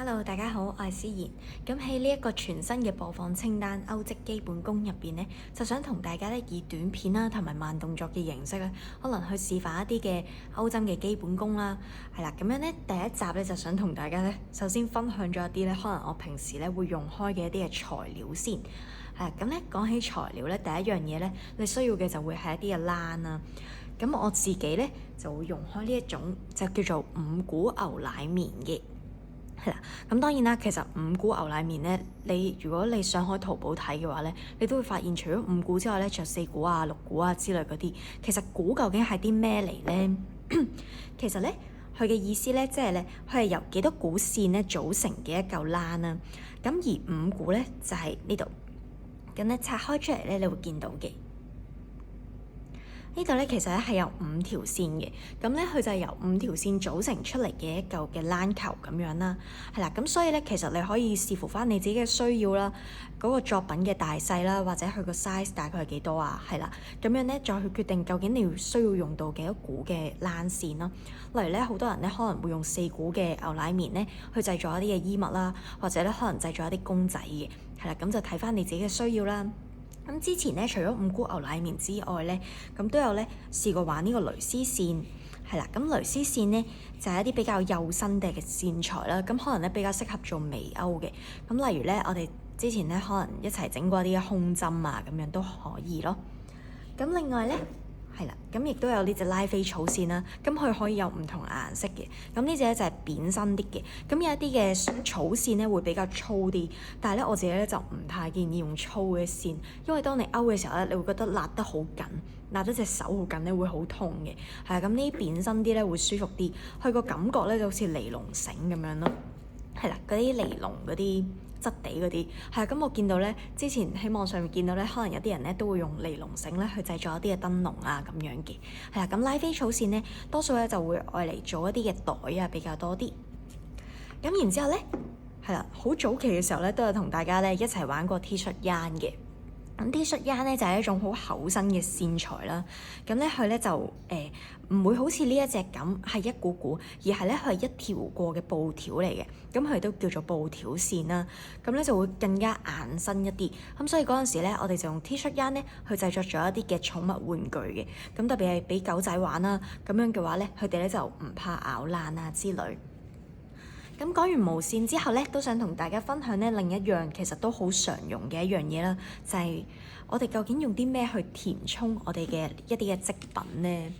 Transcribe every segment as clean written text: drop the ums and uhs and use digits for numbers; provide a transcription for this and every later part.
Hello，大家好，我係思妍。咁喺呢一個全新嘅播放清單歐職基本功入邊呢，就想同大家咧以短片啦同埋慢動作嘅形式咧，可能去示範一啲嘅歐針嘅基本功啦。係啦，咁樣咧第一集咧就想同大家咧首先分享咗一啲咧可能我平時咧會用開嘅一啲嘅材料先。係啦，咁咧講起材料咧，第一樣嘢咧你需要嘅就會係一啲嘅冷啦。咁我自己咧就會用開呢一種就叫做五谷牛奶棉嘅。係啦，咁當然啦，其實五谷牛奶棉咧，如果你上開淘寶睇嘅話咧，你都會發現除咗五谷之外咧，仲有四谷啊、六谷啊之類嗰啲。其實谷究竟係啲咩嚟咧？其實咧，佢嘅意思咧，即係咧，佢係由幾多股線咧組成嘅一嚿冷啦。咁而五谷咧就係呢度，咁咧拆開出嚟咧，你會見到嘅。呢度咧其實咧係有五條線嘅，咁咧佢就係由五條線組成出嚟嘅一嚿嘅冷球咁樣啦，係啦，咁所以咧其實你可以視乎翻你自己嘅需要啦，嗰個作品嘅大細啦，或者佢個 size 大概係幾多啊，係啦，咁樣咧再去決定究竟你需要用到幾多股嘅冷線啦。例如咧，好多人咧可能會用四股嘅牛奶棉咧去製作一啲嘅衣物啦，或者咧可能製作一啲公仔嘅，係啦，咁就睇翻你自己嘅需要啦。咁之前咧，除咗五谷牛奶棉之外咧，咁都有咧試過玩呢個蕾絲線，係啦。咁蕾絲線咧就係一啲比較幼身嘅線材啦。咁可能咧比較適合做微歐嘅。咁例如咧，我哋之前咧可能一齊整過啲胸針啊，咁樣都可以咯。咁另外咧，係啦，咁亦都有呢隻拉菲草線啦，咁佢可以有唔同顏色嘅，咁呢隻咧就係扁身啲嘅，咁有一啲嘅草線咧會比較粗啲，但係咧我自己咧就唔太建議用粗嘅線，因為當你勾嘅時候咧，你會覺得勒得好緊，勒得隻手好緊咧會好痛嘅，係啊，咁呢啲扁身啲咧會舒服啲，佢個感覺咧就好似尼龍繩咁樣咯，係啦，嗰啲尼龍嗰啲質地嗰啲，係啊，咁我見到咧，之前喺網上面見到咧，可能有啲人咧都會用尼龍繩咧去製作一啲嘅燈籠啊咁樣嘅，係啦，咁拉菲草線咧多數咧就會愛嚟做一啲嘅袋啊比較多啲，咁然之後咧係啦，好早期嘅時候咧都有同大家咧一齊玩過 T 恤yarn嘅。咁 T 恤yarn咧就係一種好厚身嘅線材啦，咁咧佢咧就唔會好似呢一隻咁係一股股，而係咧佢係一條過嘅布條嚟嘅，咁佢都叫做布條線啦，咁咧就會更加硬身一啲，咁所以嗰陣時咧我哋就用 T 恤yarn咧去製作咗一啲嘅寵物玩具嘅，咁特別係俾狗仔玩啦，咁樣嘅話咧佢哋咧就唔怕咬爛啊之類。咁講完毛線之後咧，都想同大家分享咧另一樣其實都好常用嘅一樣嘢啦，就係我哋究竟用啲咩去填充我哋嘅一啲嘅織品咧？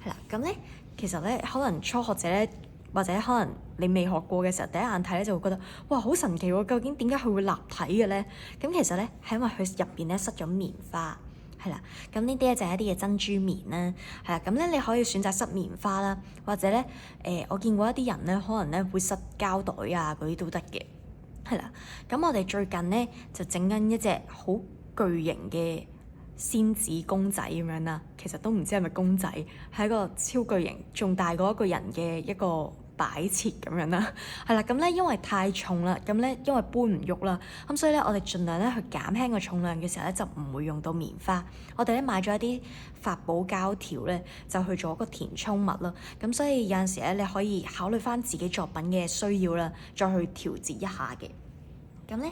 係啦，咁咧其實咧可能初學者咧，或者可能你未學過嘅時候，第一眼睇咧就會覺得哇好神奇喎！究竟點解佢會立體嘅咧？咁其實咧係因為佢入邊咧塞咗棉花。係啦，咁呢啲咧就係一啲嘅珍珠棉啦，係啦，咁咧你可以選擇塞棉花啦，或者咧我見過一啲人咧可能咧會塞膠袋啊嗰啲都得嘅，係啦，咁我哋最近咧就整緊一隻好巨型嘅仙子公仔咁樣啦，其實都唔知係咪公仔，係一個超巨型，仲大過一個人嘅一個擺設咁樣啦，係啦，咁咧因為太重啦，咁咧因為搬唔喐啦，咁所以咧我哋盡量咧去減輕個重量嘅時候咧就唔會用到棉花，我哋咧買咗一啲發泡膠條咧就去做一個填充物咯，咁所以有陣時咧你可以考慮返自己作品嘅需要啦，再去調節一下嘅，咁咧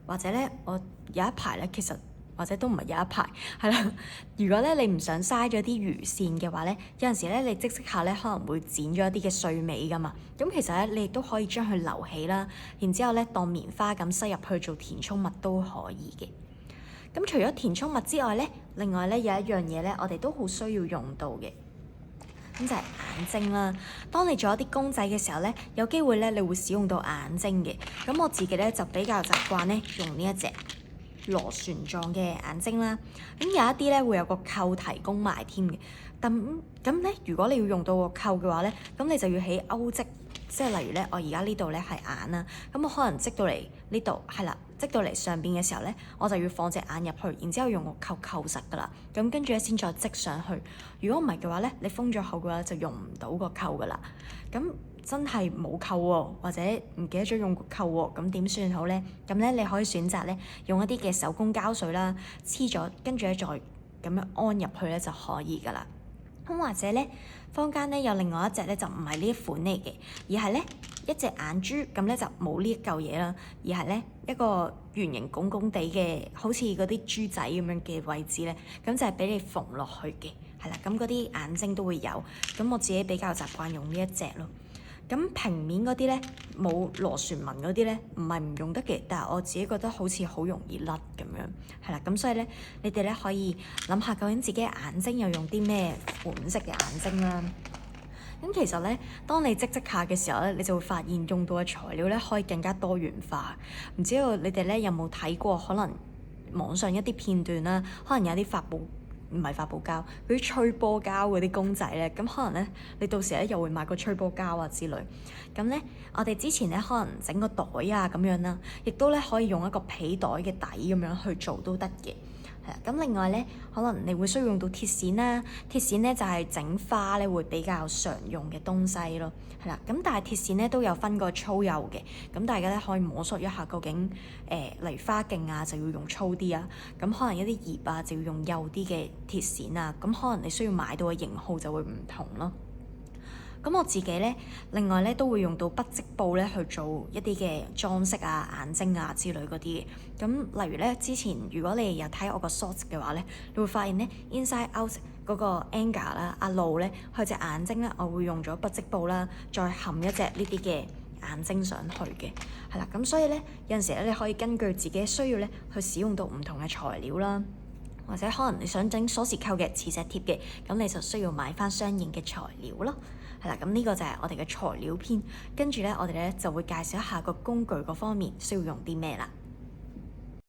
或者咧我有一排咧其實。或者都唔係有一排，係啦。如果咧你唔想嘥咗啲魚線嘅話咧，有陣時咧你織織下咧可能會剪咗一啲嘅碎尾噶嘛。咁其實咧你亦都可以將佢留起啦，然之後咧當棉花咁塞入去做填充物都可以嘅。咁除咗填充物之外咧，另外咧有一樣嘢咧我哋都好需要用到嘅，咁就係眼睛啦。當你做一啲公仔嘅時候咧，有機會咧你會使用到眼睛嘅。咁我自己咧就比較習慣咧用呢一隻螺旋狀嘅眼睛啦，咁有一啲咧會有個扣提供埋添嘅，咁咧如果你要用到個扣嘅話咧，咁你就要起鈎織，即係例如咧我而家呢度咧係眼啦，咁我可能織到嚟呢度係啦，織到嚟上邊嘅時候咧，我就要放隻眼入去，然之後用個扣扣實噶啦，咁跟住咧先再織上去。如果唔係嘅話咧，你封咗口嘅話就用唔到個扣噶啦，咁。真係冇扣喎，或者唔記得咗用扣喎，咁點算好咧？咁咧你可以選擇咧用一啲嘅手工膠水啦，黐咗，跟住咧再咁樣安入去咧就可以噶啦。咁或者咧，坊間咧有另外一隻咧就唔係呢一款嚟嘅，而係咧一隻眼珠咁咧就冇呢一嚿嘢啦，而係咧一個圓形拱拱地嘅，好似嗰啲珠仔咁樣嘅位置咧，咁就係俾你縫落去嘅，係啦，咁嗰啲眼睛都會有，咁我自己比較習慣用呢一隻咯。咁平面嗰啲咧，冇螺旋紋嗰啲咧，唔係唔用得嘅，但係我自己覺得好似好容易甩咁樣，係啦，咁所以咧，你哋咧可以諗下究竟自己嘅眼睛又用啲咩款式嘅眼睛啦。咁其實咧，當你積下嘅時候咧，你就會發現用到嘅材料咧可以更加多元化。唔知道你哋咧有冇睇過可能網上一啲片段啦，可能有啲唔係發泡膠，嗰啲吹波膠嗰啲公仔咧，咁可能咧你到時咧又會買個吹波膠啊之類。咁咧我哋之前咧可能整個袋啊咁樣啦，亦都咧可以用一個皮袋嘅底咁樣去做都得嘅。咁另外咧，可能你會需要用到鐵線啦。鐵線咧就係整花咧會比較常用嘅東西咯，係啦。咁但係鐵線咧都有分個粗幼嘅，咁大家咧可以摸索一下究竟例如花徑啊就要用粗啲啊，咁可能一啲葉啊就要用幼啲嘅鐵線啊，咁可能你需要買到嘅型號就會唔同咯。咁我自己咧，另外咧都會用到不織布咧去做一啲嘅裝飾啊、眼睛啊之類嗰啲嘅。咁例如咧，之前如果你有睇我個 short 嘅話咧，你會發現咧 Inside Out 嗰個 Anger 啦，阿露咧佢隻眼睛咧，我會用咗不織布啦，再冚一隻呢啲嘅眼睛上去嘅，係啦。咁所以咧有陣時咧，你可以根據自己需要咧去使用到唔同嘅材料啦。或者可能你想整鎖匙扣嘅磁石貼嘅，咁你就需要買翻相應嘅材料咯。係啦，咁呢個就係我哋嘅材料篇，跟住咧我哋咧就會介紹一下個工具嗰方面需要用啲咩啦。